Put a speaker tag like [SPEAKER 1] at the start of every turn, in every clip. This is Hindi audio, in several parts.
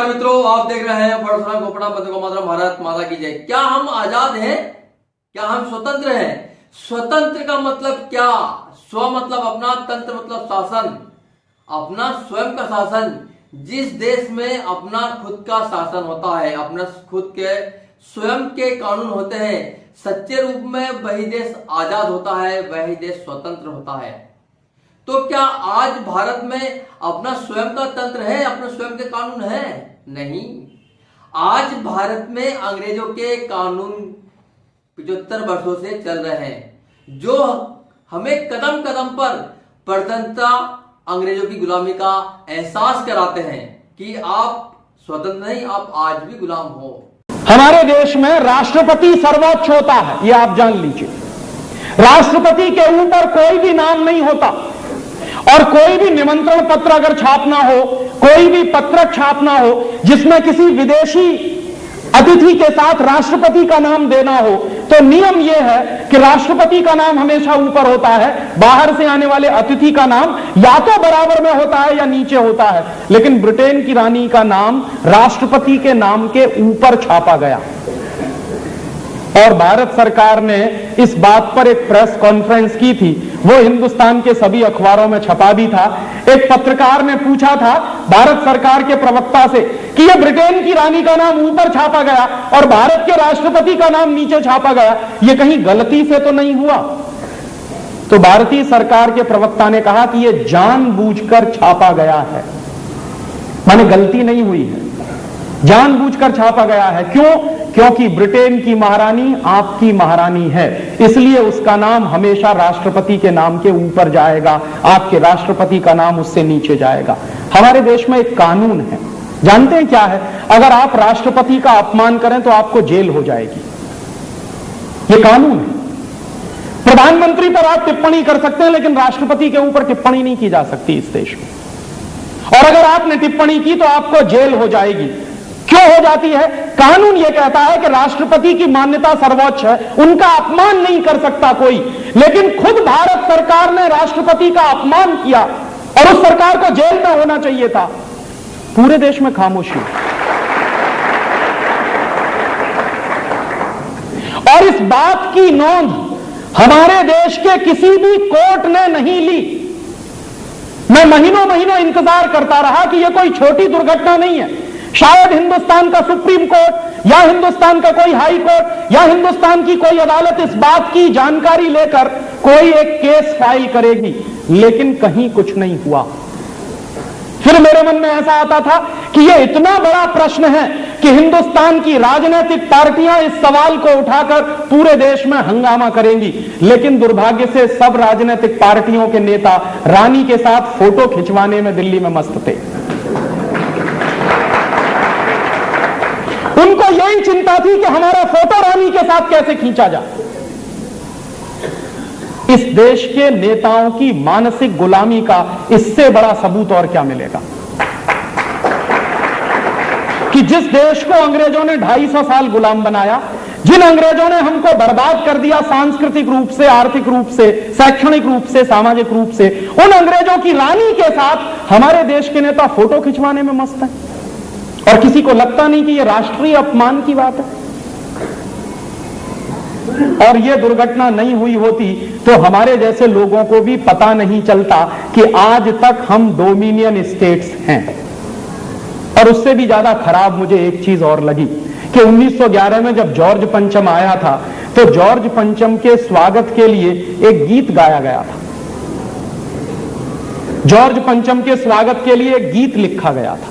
[SPEAKER 1] नमस्कार मित्रों, आप देख रहे हैं बड़सना गोपड़ा बंदे को मातरम, भारत माता की जय। क्या हम आजाद हैं? क्या हम स्वतंत्र हैं? स्वतंत्र का मतलब क्या? स्व मतलब अपना, तंत्र मतलब शासन, अपना स्वयं का शासन। जिस देश में अपना खुद का शासन होता है, अपना खुद के स्वयं के कानून होते हैं, सच्चे रूप में वही देश आजाद होता है, वही देश स्वतंत्र होता है। तो क्या आज भारत में अपना स्वयं का तंत्र है, अपना स्वयं के कानून है? नहीं। आज भारत में अंग्रेजों के कानून 75 वर्षों से चल रहे हैं, जो हमें कदम कदम पर प्रजातंत्रता, अंग्रेजों की गुलामी का एहसास कराते हैं कि आप स्वतंत्र नहीं, आप आज भी गुलाम हो।
[SPEAKER 2] हमारे देश में राष्ट्रपति सर्वोच्च होता है, यह आप जान लीजिए। राष्ट्रपति के ऊपर कोई भी नाम नहीं होता, और कोई भी निमंत्रण पत्र अगर छापना हो, कोई भी पत्रक छापना हो जिसमें किसी विदेशी अतिथि के साथ राष्ट्रपति का नाम देना हो, तो नियम यह है कि राष्ट्रपति का नाम हमेशा ऊपर होता है, बाहर से आने वाले अतिथि का नाम या तो बराबर में होता है या नीचे होता है। लेकिन ब्रिटेन की रानी का नाम राष्ट्रपति के नाम के ऊपर छापा गया, और भारत सरकार ने इस बात पर एक प्रेस कॉन्फ्रेंस की थी, वो हिंदुस्तान के सभी अखबारों में छपा भी था। एक पत्रकार ने पूछा था भारत सरकार के प्रवक्ता से कि यह ब्रिटेन की रानी का नाम ऊपर छापा गया और भारत के राष्ट्रपति का नाम नीचे छापा गया, यह कहीं गलती से तो नहीं हुआ? तो भारतीय सरकार के प्रवक्ता ने कहा कि यह जानबूझकर छापा गया है, माने गलती नहीं हुई है, जानबूझकर छापा गया है। क्यों? क्योंकि ब्रिटेन की महारानी आपकी महारानी है, इसलिए उसका नाम हमेशा राष्ट्रपति के नाम के ऊपर जाएगा, आपके राष्ट्रपति का नाम उससे नीचे जाएगा। हमारे देश में एक कानून है, जानते हैं क्या है? अगर आप राष्ट्रपति का अपमान करें तो आपको जेल हो जाएगी, यह कानून है। प्रधानमंत्री पर आप टिप्पणी कर सकते हैं, लेकिन राष्ट्रपति के ऊपर टिप्पणी नहीं की जा सकती इस देश में, और अगर आपने टिप्पणी की तो आपको जेल हो जाएगी। क्यों हो जाती है? कानून यह कहता है कि राष्ट्रपति की मान्यता सर्वोच्च है, उनका अपमान नहीं कर सकता कोई। लेकिन खुद भारत सरकार ने राष्ट्रपति का अपमान किया और उस सरकार को जेल में होना चाहिए था। पूरे देश में खामोशी, और इस बात की नोंद हमारे देश के किसी भी कोर्ट ने नहीं ली। मैं महीनों महीनों इंतजार करता रहा कि यह कोई छोटी दुर्घटना नहीं है, शायद हिंदुस्तान का सुप्रीम कोर्ट या हिंदुस्तान का कोई हाई कोर्ट या हिंदुस्तान की कोई अदालत इस बात की जानकारी लेकर कोई एक केस फाइल करेगी, लेकिन कहीं कुछ नहीं हुआ। फिर मेरे मन में ऐसा आता था कि यह इतना बड़ा प्रश्न है कि हिंदुस्तान की राजनीतिक पार्टियां इस सवाल को उठाकर पूरे देश में हंगामा करेंगी, लेकिन दुर्भाग्य से सब राजनीतिक पार्टियों के नेता रानी के साथ फोटो खिंचवाने में दिल्ली में मस्त थे। उनको यही चिंता थी कि हमारा फोटो रानी के साथ कैसे खींचा जाए। इस देश के नेताओं की मानसिक गुलामी का इससे बड़ा सबूत और क्या मिलेगा कि जिस देश को अंग्रेजों ने 250 साल गुलाम बनाया, जिन अंग्रेजों ने हमको बर्बाद कर दिया सांस्कृतिक रूप से, आर्थिक रूप से, शैक्षणिक रूप से, सामाजिक रूप से, उन अंग्रेजों की रानी के साथ हमारे देश के नेता फोटो खिंचवाने में मस्त हैं, और किसी को लगता नहीं कि यह राष्ट्रीय अपमान की बात है। और यह दुर्घटना नहीं हुई होती तो हमारे जैसे लोगों को भी पता नहीं चलता कि आज तक हम डोमिनियन स्टेट्स हैं। और उससे भी ज्यादा खराब मुझे एक चीज और लगी कि 1911 में जब जॉर्ज पंचम आया था, तो जॉर्ज पंचम के स्वागत के लिए एक गीत गाया गया था। जॉर्ज पंचम के स्वागत के लिए एक गीत लिखा गया था।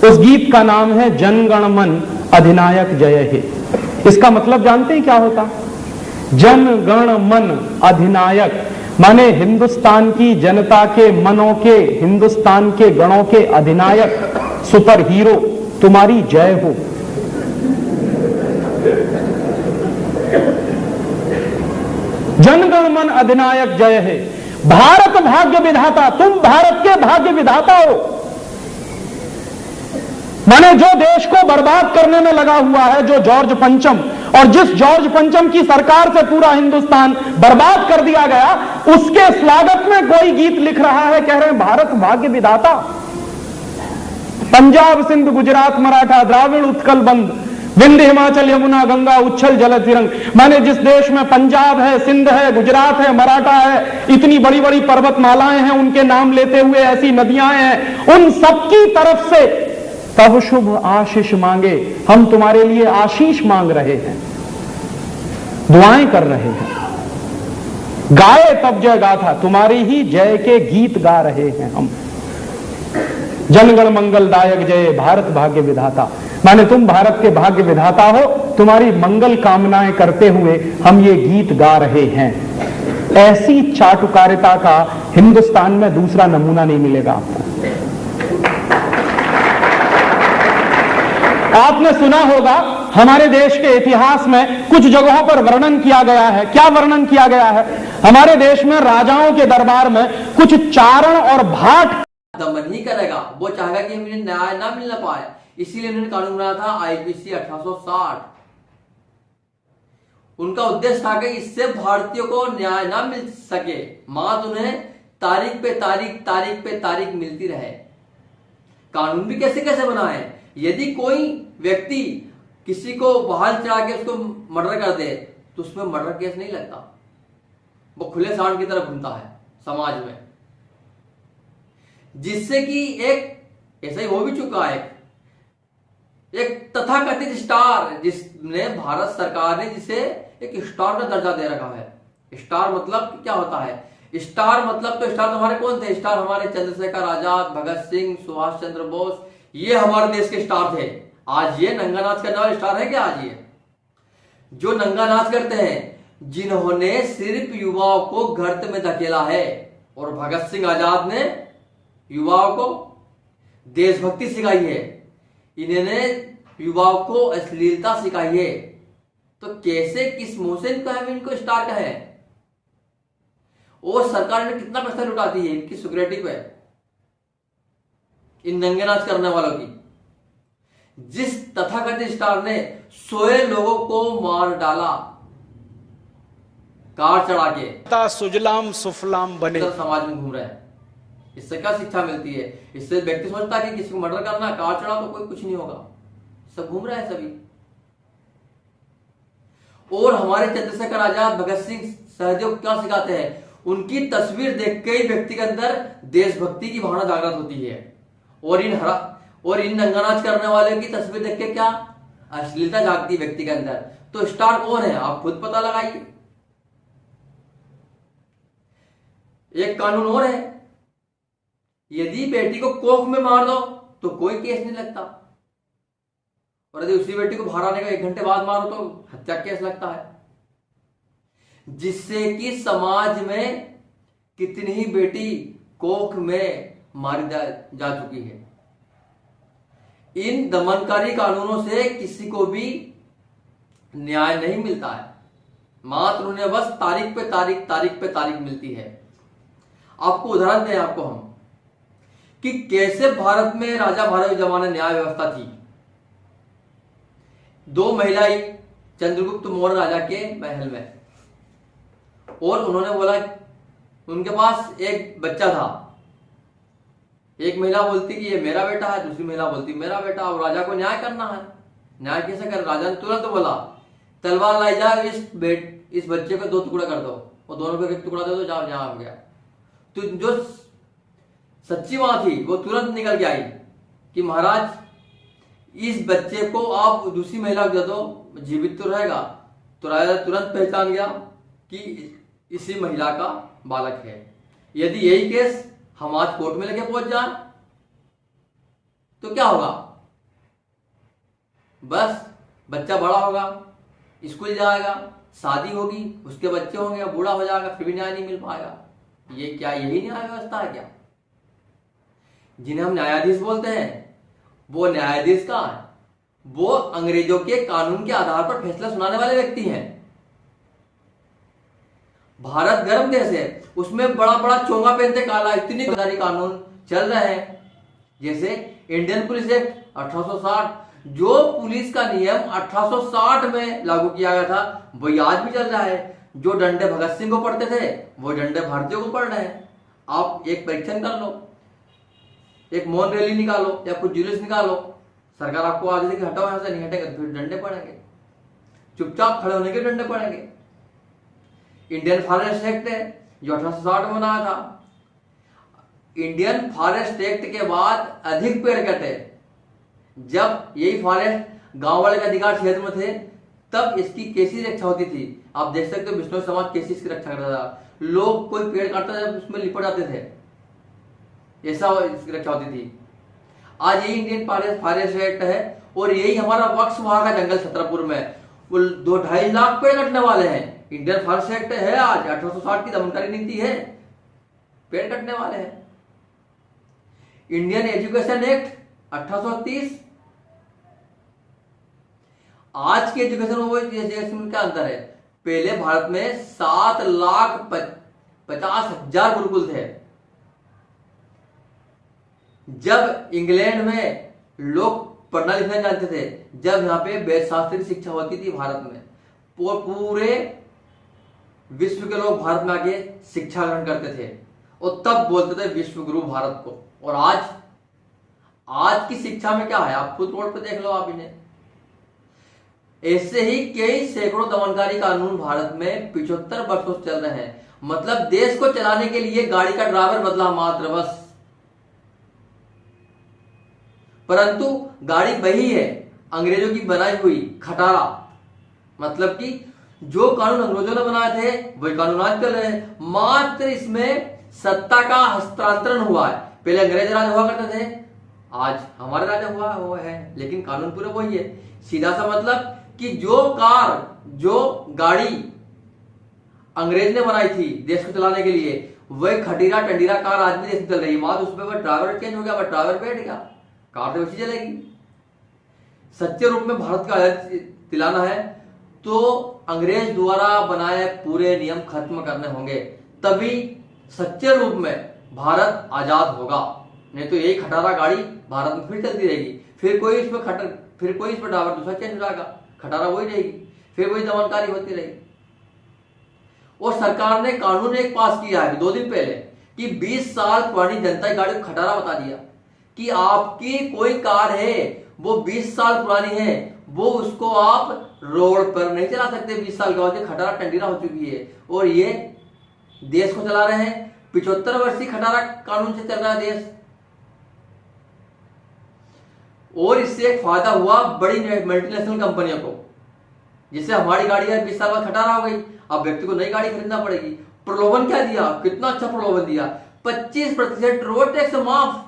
[SPEAKER 2] उस गीत का नाम है जन गण मन अधिनायक जय हे। इसका मतलब जानते हैं क्या होता? जन गण मन अधिनायक माने हिंदुस्तान की जनता के मनों के, हिंदुस्तान के गणों के अधिनायक, सुपर हीरो, तुम्हारी जय हो। जन गण मन अधिनायक जय है। भारत भाग्य विधाता, तुम भारत के भाग्य विधाता हो। माने जो देश को बर्बाद करने में लगा हुआ है, जो जॉर्ज पंचम, और जिस जॉर्ज पंचम की सरकार से पूरा हिंदुस्तान बर्बाद कर दिया गया, उसके स्वागत में कोई गीत लिख रहा है, कह रहे हैं भारत भाग्य विधाता। पंजाब सिंध गुजरात मराठा द्राविड़ उत्कल बंद, विंध्य हिमाचल यमुना गंगा उच्छल जल तिरंग। माने जिस देश में पंजाब है, सिंध है, गुजरात है, मराठा है, इतनी बड़ी बड़ी पर्वतमालाएं हैं, उनके नाम लेते हुए ऐसी नदियां हैं, उन सबकी तरफ से तब शुभ आशीष मांगे। हम तुम्हारे लिए आशीष मांग रहे हैं, दुआएं कर रहे हैं। गाए तब जय गाथा, तुम्हारी ही जय के गीत गा रहे हैं हम। जनगण मंगलदायक जय, भारत भाग्य विधाता। माने तुम भारत के भाग्य विधाता हो, तुम्हारी मंगल कामनाएं करते हुए हम ये गीत गा रहे हैं। ऐसी चाटुकारिता का हिंदुस्तान में दूसरा नमूना नहीं मिलेगा आपको। आपने सुना होगा हमारे देश के इतिहास में कुछ जगहों पर वर्णन किया गया है। क्या वर्णन किया गया है? हमारे देश में राजाओं के दरबार में कुछ चारण और भाट
[SPEAKER 1] दमन ही करेगा। वो चाहेगा कि मुझे न्याय ना मिलना पाए, इसीलिए उन्होंने कानून बनाया था आईपीसी 1860। उनका उद्देश्य था कि इससे भारतीयों को न्याय ना मिल सके, मात्र उन्हें तारीख पे तारीख मिलती रहे। कानून भी कैसे कैसे बनाए। यदि कोई व्यक्ति किसी को बहाल चढ़ा के उसको मर्डर कर दे तो उसमें मर्डर केस नहीं लगता, वो खुले सांड की तरफ घूमता है समाज में, जिससे कि एक ऐसा ही हो भी चुका है। एक तथाकथित स्टार, जिसने भारत सरकार ने जिसे एक स्टार का दर्जा दे रखा है। स्टार मतलब क्या होता है? स्टार मतलब तो स्टार हमारे कौन थे? स्टार हमारे चंद्रशेखर आजाद, भगत सिंह, सुभाष चंद्र बोस, ये हमारे देश के स्टार थे। आज ये नंगा नाच करने वाले स्टार है क्या? आज ये जो नंगा नाच करते हैं, जिन्होंने सिर्फ युवाओं को गर्त में धकेला है। और भगत सिंह आजाद ने युवाओं को देशभक्ति सिखाई है, इन्होंने युवाओं को अश्लीलता सिखाई है। तो कैसे, किस मुंह से इनको स्टार कहे? और सरकार ने कितना पैसा लुटाती है इनकी सिक्योरिटी पे, इन नंगे नाच करने वालों की। जिस तथाकथित स्टार ने 100 लोगों को मार डाला कार चढ़ा के,
[SPEAKER 2] सुजलाम सुफलाम बने,
[SPEAKER 1] समाज में घूम रहे हैं। इससे क्या शिक्षा मिलती है? इससे व्यक्ति सोचता है कि किसी को मर्डर करना, कार चढ़ा तो कोई कुछ नहीं होगा, सब घूम रहे हैं सभी। और हमारे चंद्रशेखर आजाद, भगत सिंह, सहदेव क्या सिखाते हैं? उनकी तस्वीर देख के ही व्यक्ति के अंदर देशभक्ति की भावना जागृत होती है। और इन नंगानाच करने वाले की तस्वीर देख के क्या अश्लीलता जागती व्यक्ति के अंदर। तो स्टार कौन है आप खुद पता लगाइए। एक कानून और है, यदि बेटी को कोख में मार दो तो कोई केस नहीं लगता, और यदि उसी बेटी को बाहर आने का 1 घंटे बाद मारो तो हत्या केस लगता है। जिससे कि समाज में कितनी ही बेटी कोख में मारी जा चुकी है। इन दमनकारी कानूनों से किसी को भी न्याय नहीं मिलता है, मात्र उन्हें बस तारीख पे तारीख मिलती है। आपको उदाहरण दें आपको हम कि कैसे भारत में राजा महाराजा के जमाने न्याय व्यवस्था थी। 2 महिलाएं चंद्रगुप्त मौर्य राजा के महल में, और उन्होंने बोला, उनके पास एक बच्चा था। एक महिला बोलती कि ये मेरा बेटा है, दूसरी महिला बोलती मेरा बेटा, और राजा को न्याय करना है। न्याय कैसे कर? राजा ने तुरंत बोला, तलवार लाई जाओ, इस बच्चे को 2 टुकड़ा कर दो, और दोनों को 1 टुकड़ा दे दो, जाओ यहां हो गया। तो जो सच्ची मां थी वो तुरंत निकल के आई कि महाराज इस बच्चे को आप दूसरी महिला को दे दो, जीवित तो रहेगा। तो राजा तुरंत पहचान गया कि इसी महिला का बालक है। यदि यही केस हम आज कोर्ट में लेके पहुंच जाए तो क्या होगा? बस बच्चा बड़ा होगा, स्कूल जाएगा, शादी होगी, उसके बच्चे होंगे, बूढ़ा हो जाएगा, फिर भी न्याय नहीं मिल पाएगा। ये क्या यही न्याय व्यवस्था है क्या? जिन्हें हम न्यायाधीश बोलते हैं, वो न्यायाधीश का है, वो अंग्रेजों के कानून के आधार पर फैसला सुनाने वाले व्यक्ति हैं। भारत गर्म देश है, उसमें बड़ा बड़ा चोंगा पहनते काला, इतनी गद्दारी कानून चल रहे हैं। जैसे इंडियन पुलिस एक्ट 1860, जो पुलिस का नियम 1860 में लागू किया गया था वही आज भी चल रहा है। जो डंडे भगत सिंह को पढ़ते थे वो डंडे भारतीयों को पढ़ रहे हैं। आप एक परीक्षण कर लो, एक मौन रैली निकालो या कुछ जुलूस निकालो, सरकार आपको आगे से कि हटाओ यहां से, नहीं हटेगा तो फिर डंडे पड़ेंगे, चुपचाप खड़े होने के डंडे पड़ेंगे। इंडियन फॉरेस्ट एक्ट है जो 1860 में बनाया था। इंडियन फॉरेस्ट एक्ट के बाद अधिक पेड़ कटे, जब यही फॉरेस्ट गांव वाले के अधिकार क्षेत्र में थे तब इसकी कैसी रक्षा होती थी। आप देख सकते हो बिश्नोई समाज कैसी इसकी रक्षा करता था, लोग कोई पेड़ काटता था जब उसमें लिपट जाते थे, ऐसा इसकी रक्षा होती थी। आज यही इंडियन फॉरेस्ट एक्ट है और यही हमारा वक्स वहां का जंगल छतरपुर में, वो 2-2.5 लाख पेड़ कटने वाले हैं। इंडियन फॉरेस्ट एक्ट है, आज 1860 की दमनकारी नीति है, पेड़ कटने वाले हैं। इंडियन एजुकेशन एक्ट 1830, आज की एजुकेशन और एजुकेशन क्या अंतर है? पहले भारत में 7,50,000 गुरुकुल थे। जब इंग्लैंड में लोग पढ़ना लिखना जानते थे, जब यहाँ पे वेद शास्त्र की शिक्षा होती थी भारत में, पूरे विश्व के लोग भारत में आके शिक्षा ग्रहण करते थे और तब बोलते थे विश्व गुरु भारत को। और आज की शिक्षा में क्या है, आप खुद रोड पे देख लो आप इन्हें। ऐसे ही कई सैकड़ों दमनकारी कानून भारत में 75 वर्षों से चल रहे हैं। मतलब देश को चलाने के लिए गाड़ी का ड्राइवर बदला मात्र बस, परंतु गाड़ी वही है अंग्रेजों की बनाई हुई खटारा। मतलब कि जो कानून अंग्रेजों ने बनाए थे वही कानून आज चल रहे हैं, मात्र इसमें सत्ता का हस्तांतरण हुआ है। पहले अंग्रेज राज हुआ करते थे, आज हमारे राजा हुआ है, लेकिन कानून पूरे वही है। सीधा सा मतलब कि जो गाड़ी अंग्रेज ने बनाई थी देश को चलाने के लिए, वही खटीरा टंडीरा कार आज भी देश में चल रही है। मात्र उसमें वह ड्राइवर चेंज हो गया, वह ड्राइवर बैठ गया, कार तो वैसी चलेगी। सच्चे रूप में भारत का आजादी दिलाना है तो अंग्रेज द्वारा बनाए पूरे नियम खत्म करने होंगे, तभी सच्चे रूप में भारत आजाद होगा। नहीं तो यही खटारा गाड़ी भारत में फिर चलती रहेगी, फिर कोई इसमें ड्राइवर दूसरा चेंज हो जाएगा, खटारा वही रहेगी, फिर वही दमनकारी होती रहेगी। और सरकार ने कानून एक पास किया है 2 दिन पहले कि 20 साल पुरानी जनता की गाड़ी को खटारा बता दिया कि आपकी कोई कार है वो 20 साल पुरानी है, वो उसको आप रोड पर नहीं चला सकते। 20 साल के बाद खटारा टंडीरा हो चुकी है और ये देश को चला रहे हैं। 75 वर्षीय खटारा कानून से चल रहा है देश। और इससे एक फायदा हुआ बड़ी मल्टीनेशनल कंपनियों को, जिससे हमारी गाड़ी है 20 साल बाद खटारा हो गई, अब व्यक्ति को नई गाड़ी खरीदना पड़ेगी। प्रलोभन क्या दिया, कितना अच्छा प्रलोभन दिया, 25% रोड टैक्स माफ।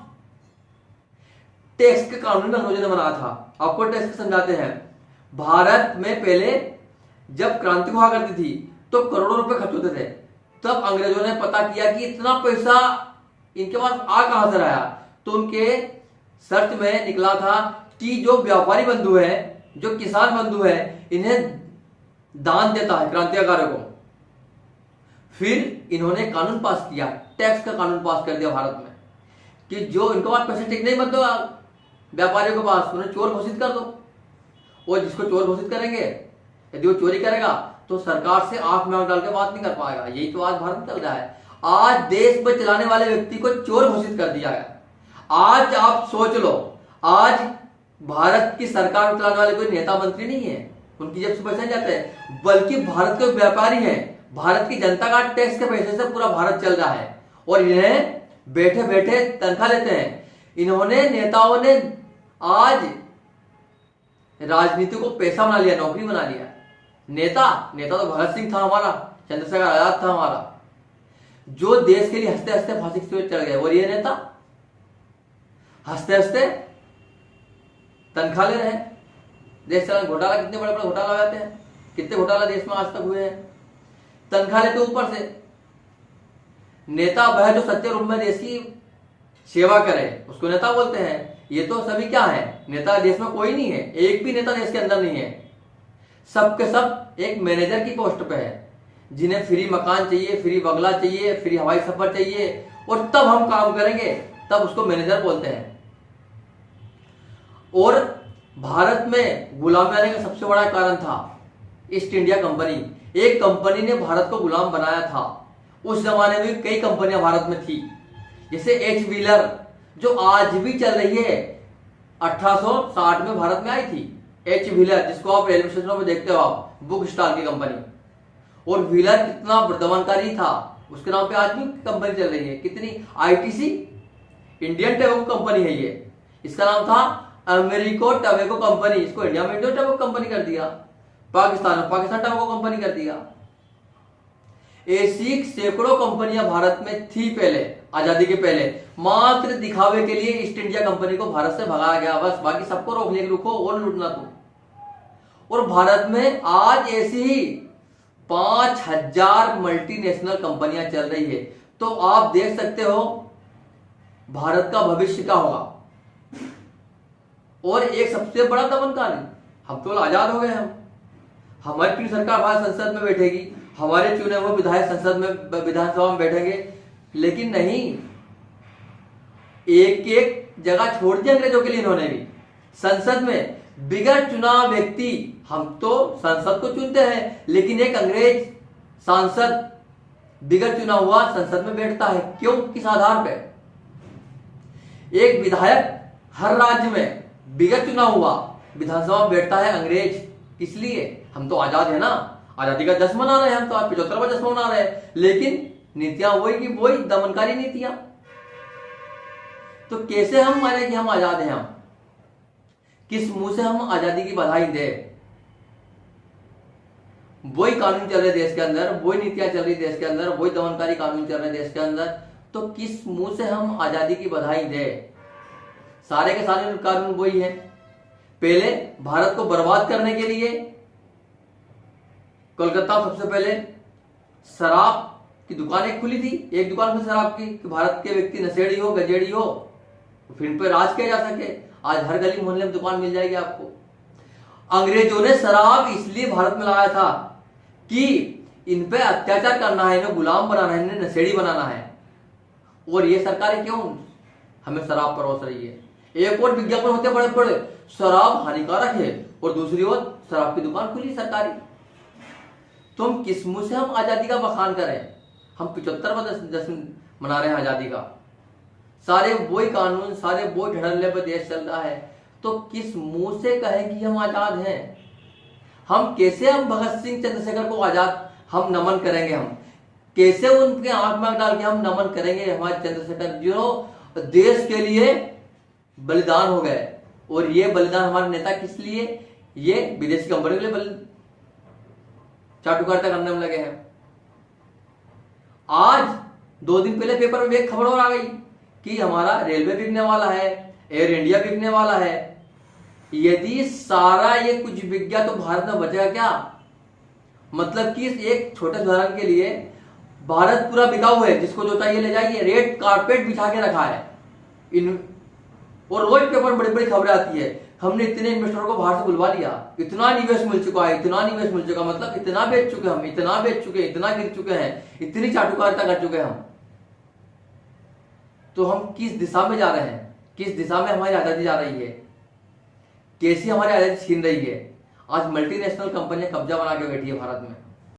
[SPEAKER 1] टैक्स के कानून अंग्रेजों ने बनाया था। आपको टैक्स समझाते हैं। भारत में पहले जब क्रांति हुआ करती थी तो करोड़ों रुपए खर्च होते थे, तब अंग्रेजों ने पता किया कि इतना पैसा इनके पास आ कहां से आया, तो उनके सर्च में निकला था कि जो व्यापारी बंधु है, जो किसान बंधु है, इन्हें दान देता है क्रांतिकारियों को। फिर इन्होंने कानून पास किया, टैक्स का कानून पास कर दिया भारत में कि जो इनके पास पैसे टिक नहीं बनते व्यापारियों के पास, उन्हें चोर घोषित कर दो। और जिसको चोर घोषित करेंगे, यदि वो चोरी करेगा तो सरकार से आंख में आंख डाल के बात नहीं कर पाएगा। यही तो आज भारत में चल रहा है। आज देश पर चलाने वाले व्यक्ति को चोर घोषित कर दिया है। आज आप सोच लो, आज भारत की सरकार को चलाने वाले कोई नेता मंत्री नहीं है, उनकी जेब से पैसे नहीं जाते हैं, बल्कि भारत के व्यापारी हैं। भारत की जनता का टैक्स के पैसे से पूरा भारत चल रहा है और इन्हें बैठे बैठे तनख्वाह लेते हैं। इन्होंने, नेताओं ने आज राजनीति को पैसा बना लिया, नौकरी बना लिया। नेता तो भगत सिंह था हमारा, चंद्रशेखर आजाद था हमारा, जो देश के लिए हंसते हंसते फांसी पे चढ़ गए। और ये नेता हंसते हंसते तनख्वाह ले रहे हैं। देश चलाने घोटाला, कितने बड़े बड़े घोटाला हो जाते हैं, कितने घोटाला देश में आज तक हुए हैं, तनख्वाह लेते ऊपर से। नेता वह जो सच्चे रूप में देश की सेवा करे उसको नेता बोलते हैं। ये तो सभी क्या है, नेता देश में कोई नहीं है, एक भी नेता देश के अंदर नहीं है। सब के सब एक मैनेजर की पोस्ट पे है, जिन्हें फ्री मकान चाहिए, फ्री बंगला चाहिए, फ्री हवाई सफर चाहिए, और तब हम काम करेंगे, तब उसको मैनेजर बोलते हैं। और भारत में गुलामी आने का सबसे बड़ा कारण था ईस्ट इंडिया कंपनी। एक कंपनी ने भारत को गुलाम बनाया था। उस जमाने में कई कंपनियां भारत में थी, जैसे एच व्हीलर जो आज भी चल रही है, 1860 में भारत में आई थी। एच व्हीलर, जिसको आप रेलवे स्टेशनों में देखते हो आप, बुक स्टॉल की कंपनी। और व्हीलर कितना दमनकारी था, उसके नाम पे आज भी कंपनी चल रही है। कितनी, आईटीसी, इंडियन टैबेको कंपनी है ये। इसका नाम था अमेरिको टैबेको कंपनी, इसको इंडिया में इंडियन टैबेको कंपनी कर दिया, पाकिस्तान में पाकिस्तान टैबेको कंपनी कर दिया। ऐसी सैकड़ों कंपनियां भारत में थी पहले, आजादी के पहले। मात्र दिखावे के लिए ईस्ट इंडिया कंपनी को भारत से भगाया गया, बस। बाकी सबको रोक लिया, रुको और लूटना तुम। और भारत में आज ऐसी ही 5000 मल्टीनेशनल कंपनियां चल रही है। तो आप देख सकते हो भारत का भविष्य क्या होगा। और एक सबसे बड़ा दमनकारी, हम तो आजाद हो गए। हमारी चुनी सरकार भारत संसद में बैठेगी, हमारे चुने हुए विधायक संसद में, विधानसभा में बैठेंगे, लेकिन नहीं, एक एक जगह छोड़ दिया अंग्रेजों के लिए इन्होंने भी। संसद में बिगैर चुनाव व्यक्ति, हम तो संसद को चुनते हैं, लेकिन एक अंग्रेज सांसद बिगैर चुना हुआ संसद में बैठता है। क्यों, किस आधार पर? एक विधायक हर राज्य में बिगैर चुना हुआ विधानसभा में बैठता है अंग्रेज, इसलिए हम तो आजाद है ना। आजादी का जश्न मना रहे हैं हम तो, आज 75वां जश्न मना रहे हैं, लेकिन नीतियां वही की वही, दमनकारी नीतियां। तो कैसे हम माने कि हम आजाद हैं? हम किस मुंह से हम आजादी की बधाई दें? वही कानून चल रहे देश के अंदर, वही नीतियां चल रही देश के अंदर, वही दमनकारी कानून चल रहे देश के अंदर, तो किस मुंह से हम आजादी की बधाई दें? सारे के सारे कानून वही है। पहले भारत को बर्बाद करने के लिए कोलकाता सबसे पहले शराब की दुकानें खुली थी, एक दुकान खुली शराब की, कि भारत के व्यक्ति नशेड़ी हो, गजेड़ी हो, फिर इन पर राज किया जा सके। आज हर गली मोहल्ले में दुकान मिल जाएगी आपको। अंग्रेजों ने शराब इसलिए भारत में लाया था कि इन पे अत्याचार करना है, इन्हें गुलाम बनाना है, इन्हें नशेड़ी बनाना है। और ये सरकारें क्यों हमें शराब परोस रही है? एक और विज्ञापन होते बड़े बड़े, शराब हानिकारक है, और दूसरी ओर शराब की दुकान खुली सरकारी। तो हम किस मुंह से हम आजादी का बखान करें? हम 75वां जश्न मना रहे हैं आजादी का। सारे वही कानून, सारे वही ढड़ल्ले पर देश चल रहा है, तो किस मुंह से कहें कि हम आजाद हैं? हम कैसे, हम भगत सिंह चंद्रशेखर को आजाद हम नमन करेंगे? हम कैसे उनके आंख में डाल के हम नमन करेंगे हमारे चंद्रशेखर जो देश के लिए बलिदान हो गए? और ये बलिदान हमारे नेता किस लिए? ये विदेशी कंपनी के लिए चाटुकारिता करने में लगे हैं। आज 2 दिन पहले पेपर में एक खबर और आ गई कि हमारा रेलवे बिकने वाला है, एयर इंडिया बिकने वाला है। यदि सारा ये कुछ बिक गया तो भारत में बचेगा क्या? मतलब कि एक छोटे उदाहरण के लिए भारत पूरा बिका हुआ है, जिसको जो चाहिए ले जाइए, रेड कारपेट बिछा के रखा है और रोज पेपर बड़ी बड़ी खबरें आती है, हमने इतने इन्वेस्टरों को बाहर से बुलवा लिया, इतना निवेश मिल चुका है, इतना निवेश मिल चुका, मतलब इतना बेच चुके हम, इतना बेच चुके, इतना गिर चुके हैं, इतनी चाटुकारिता कर चुके हम। तो हम किस दिशा में जा रहे हैं? किस दिशा में हमारी आजादी जा रही है? कैसी हमारी आजादी छीन रही है? आज मल्टीनेशनल कंपनियां कब्जा बना के बैठी है भारत में।